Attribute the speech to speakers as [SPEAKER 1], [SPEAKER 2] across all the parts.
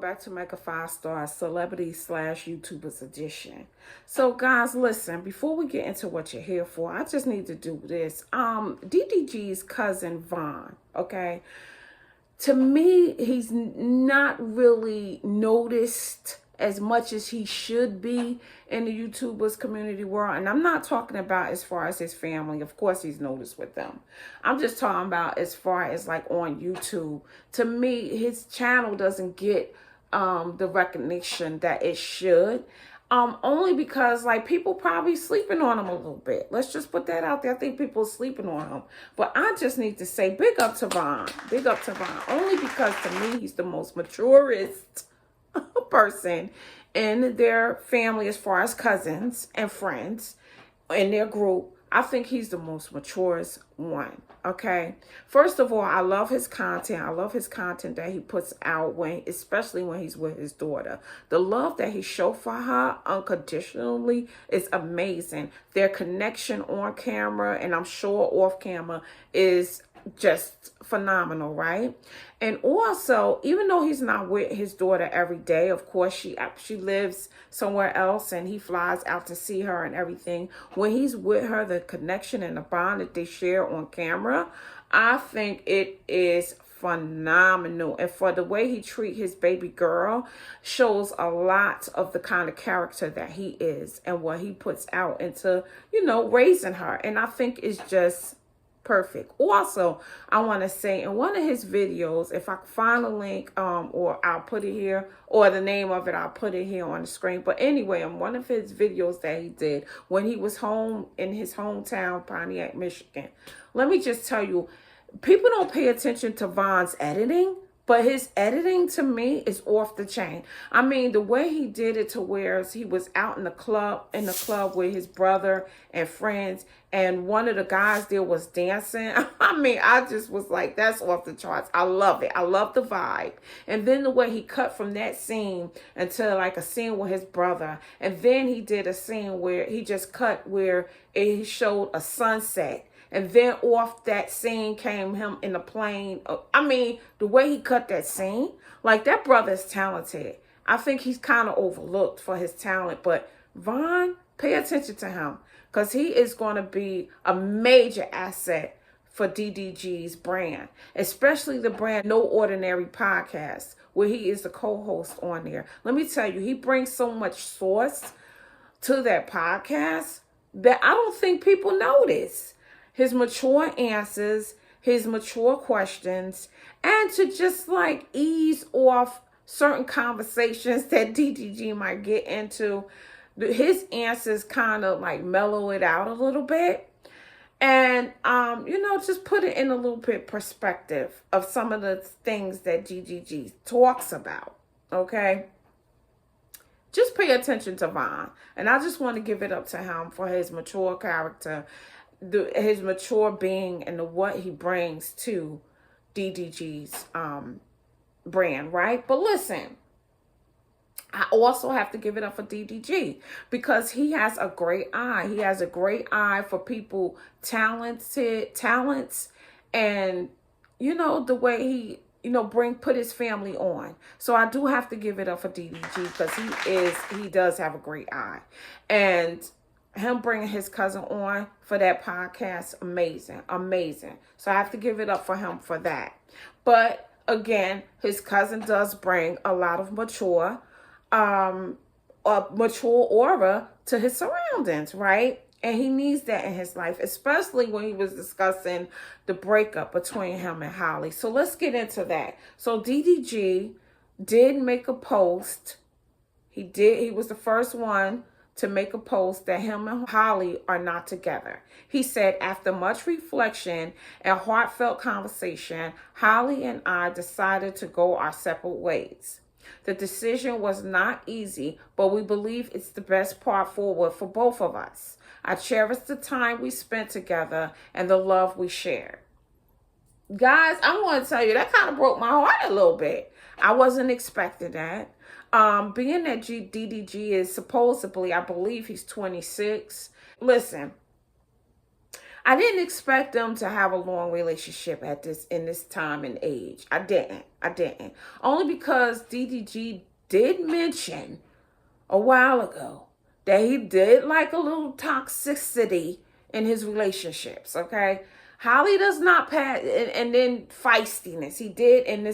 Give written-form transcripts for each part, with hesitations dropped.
[SPEAKER 1] back to Mega Five Star Celebrity slash YouTubers Edition. So guys, listen, before we get into what you're here for, I just need to do this. DDG's cousin Vaughn, okay? To me, he's not really noticed as much as he should be in the YouTubers community world. And I'm not talking about as far as his family. Of course, he's noticed with them. I'm just talking about as far as like on YouTube. To me, his channel doesn't get the recognition that it should. Only because like people probably sleeping on him a little bit. Let's just put that out there. I think people are sleeping on him. But I just need to say big up to Vaughn. Big up to Vaughn. Only because to me, he's the most maturest person in their family as far as cousins and friends in their group. I think he's the most maturest one, okay? First of all, I love his content. I love his content that he puts out, especially when he's with his daughter. The love that he shows for her unconditionally is amazing. Their connection on camera, and I'm sure off camera, is just phenomenal, right? And also, even though he's not with his daughter every day, of course she lives somewhere else and he flies out to see her and everything. When he's with her, the connection and the bond that they share on camera, I think it is phenomenal. And for the way he treats his baby girl shows a lot of the kind of character that he is and what he puts out into, raising her. And I think it's just perfect. Also, I want to say in one of his videos, if I can find a link, or I'll put it here, or the name of it, I'll put it here on the screen. But anyway, in one of his videos that he did when he was home in his hometown, Pontiac, Michigan, let me just tell you, people don't pay attention to Vaughn's editing, but his editing to me is off the chain. I mean, the way he did it to where he was out in the club with his brother and friends, and one of the guys there was dancing. I mean, I just was like, that's off the charts. I love it. I love the vibe. And then the way he cut from that scene into like a scene with his brother. And then he did a scene where he just cut where he showed a sunset. And then off that scene came him in the plane. I mean, the way he cut that scene, like that brother is talented. I think he's kind of overlooked for his talent. But Vaughn, pay attention to him because he is going to be a major asset for DDG's brand, especially the brand No Ordinary Podcast, where he is the co-host on there. Let me tell you, he brings so much sauce to that podcast that I don't think people notice. His mature answers, his mature questions, and to just like ease off certain conversations that DDG might get into. His answers kind of like mellow it out a little bit. And, just put it in a little bit perspective of some of the things that DDG talks about, okay? Just pay attention to Vaughn. And I just want to give it up to him for his mature character, his mature being, and what he brings to DDG's brand, right? But listen, I also have to give it up for DDG because he has a great eye. He has a great eye for people, talents, and the way he put his family on. So I do have to give it up for DDG because he does have a great eye. And him bringing his cousin on for that podcast, amazing. So I have to give it up for him for that. But again, his cousin does bring a lot of mature aura to his surroundings, right? And he needs that in his life, especially when he was discussing the breakup between him and Halle. So let's get into that. So DDG did make a post. He was the first one to make a post that him and Halle are not together. He said, after much reflection and heartfelt conversation, Halle and I decided to go our separate ways. The decision was not easy, but we believe it's the best path forward for both of us. I cherish the time we spent together and the love we shared. Guys, I want to tell you, that kind of broke my heart a little bit. I wasn't expecting that. Being that DDG is supposedly, I believe he's 26. Listen, I didn't expect them to have a long relationship in this time and age. I didn't. Only because DDG did mention a while ago that he did like a little toxicity in his relationships, okay? Halle does not pass, and then feistiness. He did in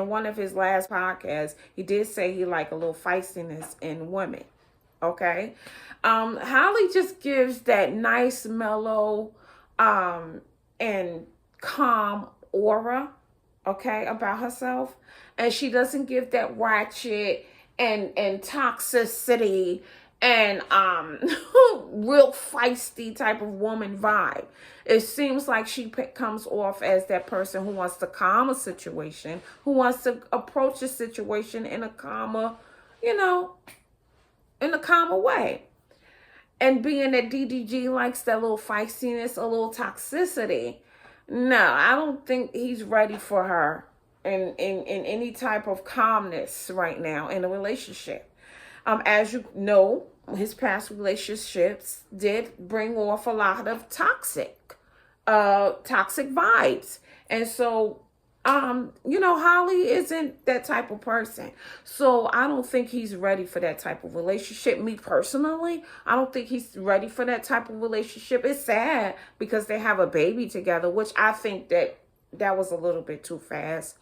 [SPEAKER 1] one of his last podcasts, he did say he like a little feistiness in women, okay? Halle just gives that nice, mellow, and calm aura, okay, about herself, and she doesn't give that ratchet and toxicity and real feisty type of woman vibe. It seems like she comes off as that person who wants to calm a situation, who wants to approach a situation in a calmer, in a calmer way. And being that DDG likes that little feistiness, a little toxicity, no, I don't think he's ready for her in any type of calmness right now in a relationship. As you know, his past relationships did bring off a lot of toxic vibes. And so, Halle isn't that type of person. So I don't think he's ready for that type of relationship. Me personally, I don't think he's ready for that type of relationship. It's sad because they have a baby together, which I think that was a little bit too fast.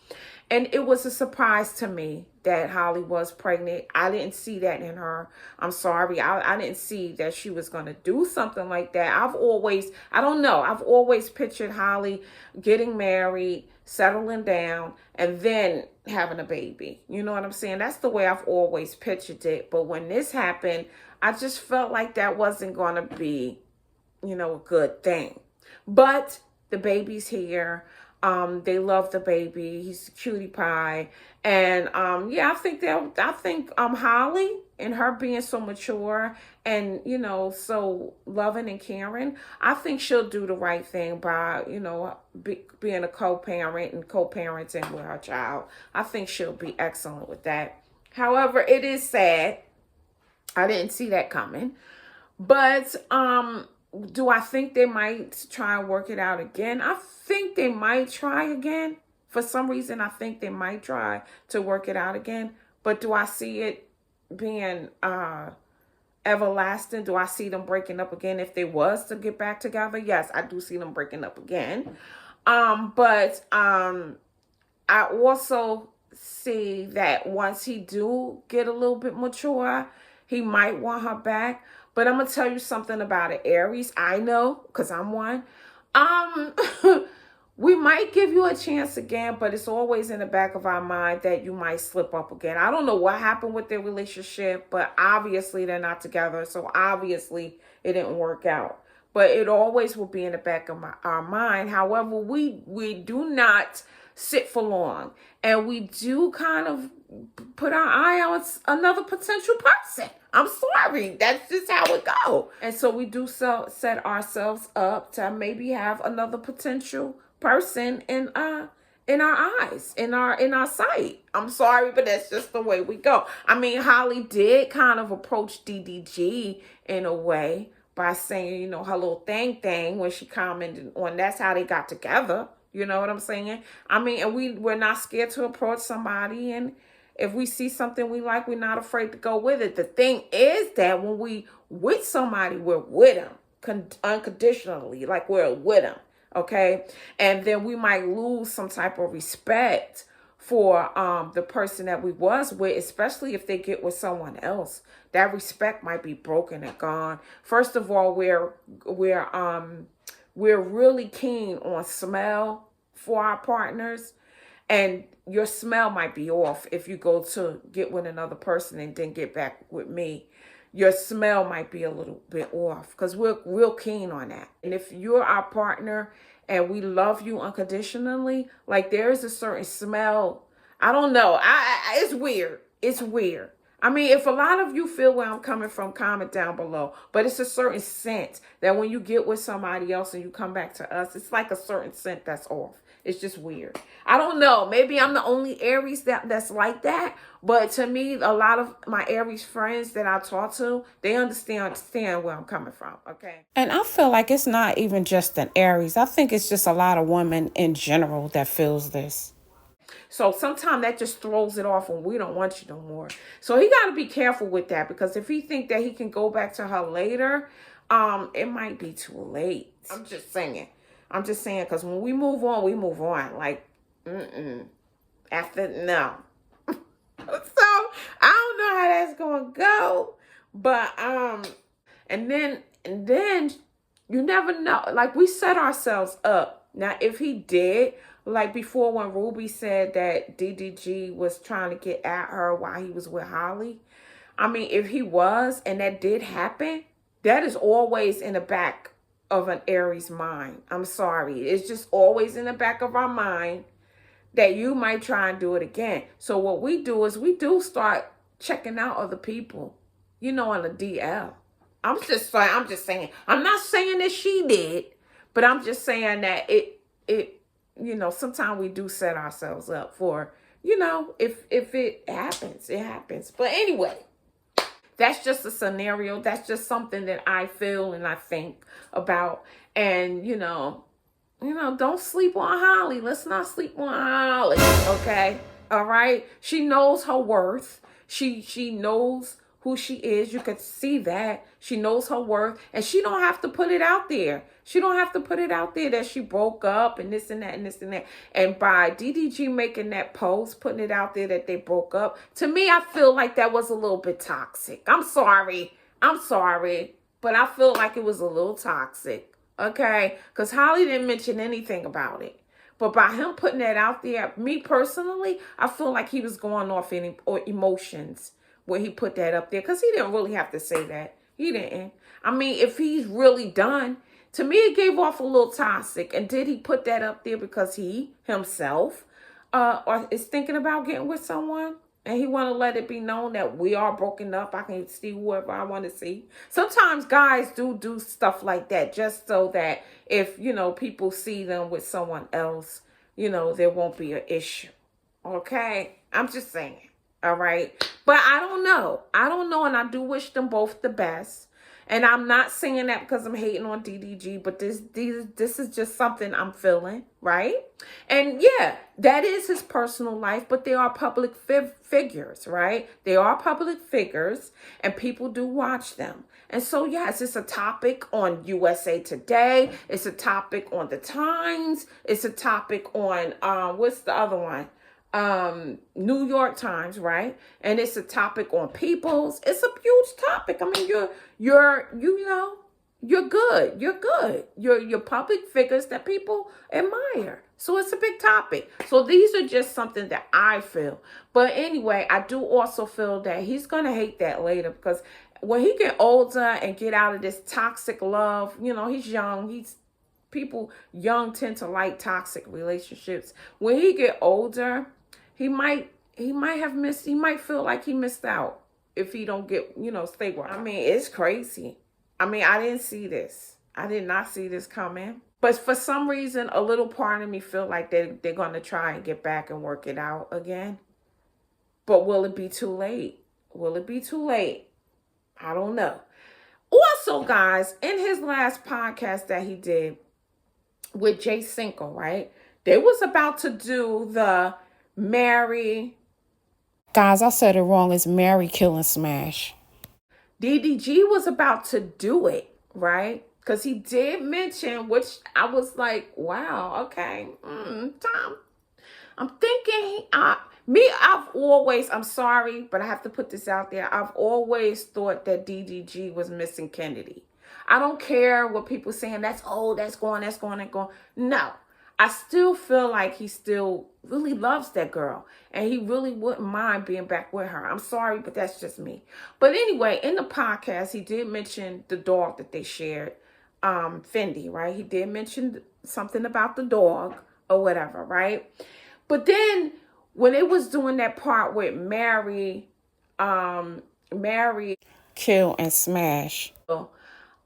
[SPEAKER 1] And it was a surprise to me that Halle was pregnant. I didn't see that in her. I'm sorry. I didn't see that she was going to do something like that. I've always pictured Halle getting married, settling down, and then having a baby. You know what I'm saying? That's the way I've always pictured it. But when this happened, I just felt like that wasn't going to be, a good thing. But the baby's here. They love the baby. He's a cutie pie. And I think Halle and her being so mature and, so loving and caring, I think she'll do the right thing by, being a co-parent and co-parenting with her child. I think she'll be excellent with that. However, it is sad. I didn't see that coming. But do I think they might try and work it out again? I think they might try again. For some reason, I think they might try to work it out again. But do I see it being everlasting? Do I see them breaking up again if they was to get back together? Yes, I do see them breaking up again. But I also see that once he do get a little bit mature, he might want her back. But I'm going to tell you something about it, Aries. I know, because I'm one. We might give you a chance again, but it's always in the back of our mind that you might slip up again. I don't know what happened with their relationship, but obviously they're not together. So obviously it didn't work out. But it always will be in the back of our mind. However, we do not sit for long. And we do kind of put our eye on another potential person. I'm sorry. That's just how it goes. And so we do set ourselves up to maybe have another potential person in our eyes, in our sight. I'm sorry, but that's just the way we go. I mean, Halle did kind of approach DDG in a way by saying, her little thing when she commented on that's how they got together. You know what I'm saying? I mean, and we're not scared to approach somebody, and if we see something we like, we're not afraid to go with it. The thing is that when we with somebody, we're with them unconditionally, like we're with them, okay? And then we might lose some type of respect for the person that we was with, especially if they get with someone else. That respect might be broken and gone. First of all, we're really keen on smell for our partners, and your smell might be off if you go to get with another person and then get back with me. Your smell might be a little bit off because we're real keen on that. And if you're our partner and we love you unconditionally, like there is a certain smell. I don't know. It's weird. It's weird. I mean, if a lot of you feel where I'm coming from, comment down below. But it's a certain scent that when you get with somebody else and you come back to us, it's like a certain scent that's off. It's just weird. I don't know. Maybe I'm the only Aries that's like that. But to me, a lot of my Aries friends that I talk to, they understand where I'm coming from. Okay. And I feel like it's not even just an Aries. I think it's just a lot of women in general that feels this. So sometimes that just throws it off when we don't want you no more. So he got to be careful with that, because if he think that he can go back to her later, it might be too late. I'm just saying. Because when we move on, we move on. Like, after, no. So I don't know how that's gonna go, but and then you never know. Like, we set ourselves up. Now, if he did, like before when Ruby said that DDG was trying to get at her while he was with Halle, I mean, if he was and that did happen, that is always in the back of an Aries mind. I'm sorry, it's just always in the back of our mind that you might try and do it again. So what we do is we do start checking out other people, on the DL. I'm just saying. I'm not saying that she did, but I'm just saying that it sometimes we do set ourselves up for, if it happens, it happens. But anyway, that's just a scenario. That's just something that I feel and I think about. And, don't sleep on Halle. Let's not sleep on Halle, okay? All right? She knows her worth. She knows who she is. You could see that. She knows her worth. And she don't have to put it out there. She don't have to put it out there that she broke up and this and that and this and that. And by DDG making that post, putting it out there that they broke up, to me, I feel like that was a little bit toxic. I'm sorry. But I feel like it was a little toxic. Okay, because Halle didn't mention anything about it. But by him putting that out there, me personally, I feel like he was going off any or emotions when he put that up there. Because he didn't really have to say that. He didn't. I mean, if he's really done, to me, it gave off a little toxic. And did he put that up there because he himself or is thinking about getting with someone? And he want to let it be known that we are broken up. I can see whoever I want to see. Sometimes guys do stuff like that just so that if, people see them with someone else, there won't be an issue. Okay? I'm just saying. All right? But I don't know. And I do wish them both the best. And I'm not saying that because I'm hating on DDG, but this is just something I'm feeling, right? And yeah, that is his personal life, but they are public figures, right? They are public figures, and people do watch them. And so, yes, it's a topic on USA Today. It's a topic on The Times. It's a topic on, what's the other one? New York Times, right? And it's a topic on People's. It's a huge topic. I mean, you're good. You're public figures that people admire. So it's a big topic. So these are just something that I feel. But anyway, I do also feel that he's going to hate that later, because when he get older and get out of this toxic love, he's young. People young tend to like toxic relationships. When he get older, he might feel like he missed out if he don't get, stay where. I mean, it's crazy. I mean, I didn't see this. I did not see this coming. But for some reason, a little part of me feel like they're going to try and get back and work it out again. But will it be too late? I don't know. Also, guys, in his last podcast that he did with Jay Cinco, right? They was about to do the Mary. Guys, I said it wrong. It's Mary Kill and Smash. DDG was about to do it, right? Because he did mention, which I was like, wow, okay. Tom, I'm thinking, I'm sorry, but I have to put this out there. I've always thought that DDG was missing Kennedy. I don't care what people saying, that's going. No, I still feel like he still really loves that girl. And he really wouldn't mind being back with her. I'm sorry, but that's just me. But anyway, in the podcast, he did mention the dog that they shared, Fendi, right? He did mention something about the dog or whatever, right? But then when it was doing that part with Mary Kill and Smash,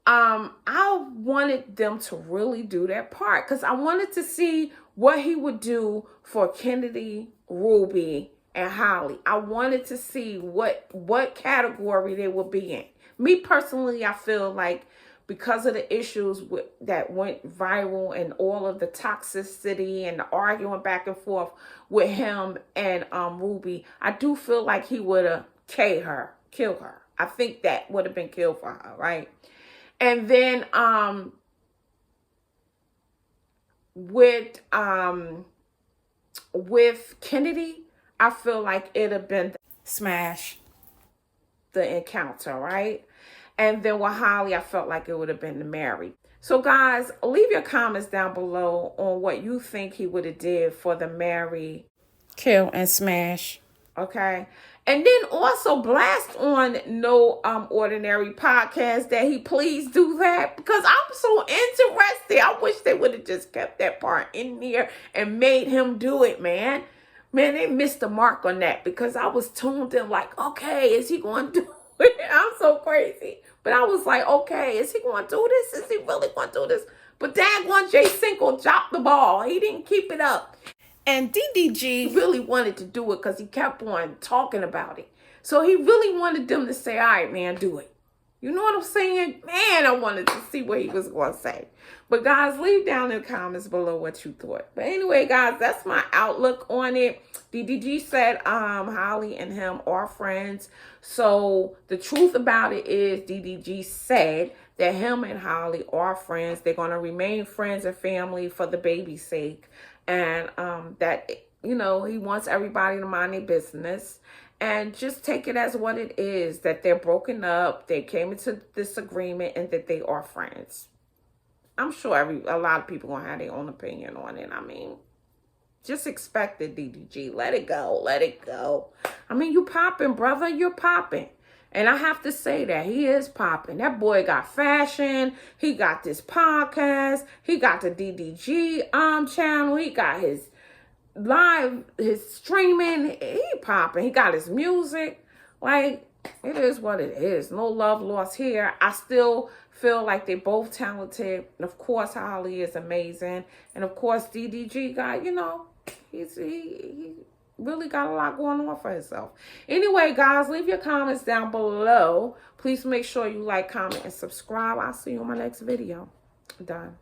[SPEAKER 1] I wanted them to really do that part, because I wanted to see what he would do for Kennedy, Ruby, and Halle. I wanted to see what category they would be in. Me personally, I feel like because of the issues that went viral and all of the toxicity and the arguing back and forth with him and Ruby, I do feel like he would have killed her. I think that would have been killed for her, right? And then with Kennedy, I feel like it'd have been smash the encounter, right? And then with Halle, I felt like it would have been the married. So guys, leave your comments down below on what you think he would have did for the marry, kill, and smash. Okay. And then also blast on No Ordinary Podcast that he please do that, because I'm so interested. I wish they would have just kept that part in there and made him do it, man. Man, they missed the mark on that, because I was tuned in like, okay, is he going to do it? I'm so crazy. But I was like, okay, is he going to do this? Is he really going to do this? But daggone Jay Cinco dropped the ball. He didn't keep it up. And DDG really wanted to do it because he kept on talking about it. So he really wanted them to say, all right, man, do it. You know what I'm saying? Man, I wanted to see what he was going to say. But guys, leave down in the comments below what you thought. But anyway, guys, that's my outlook on it. DDG said Halle and him are friends. So the truth about it is DDG said that him and Halle are friends. They're going to remain friends and family for the baby's sake. And that, you know, he wants everybody to mind their business and just take it as what it is, that they're broken up, they came into this agreement, and that they are friends. I'm sure a lot of people gonna have their own opinion on it. I mean, just expect it, DDG. Let it go. Let it go. I mean, you popping, brother. You're popping. And I have to say that he is popping. That boy got fashion. He got this podcast. He got the DDG channel. He got his live, his streaming. He popping. He got his music. Like, it is what it is. No love lost here. I still feel like they're both talented. And of course, Halle is amazing. And of course, DDG got, you know, he really got a lot going on for himself. Anyway, guys, leave your comments down below. Please make sure you like, comment, and subscribe. I'll see you on my next video. Done.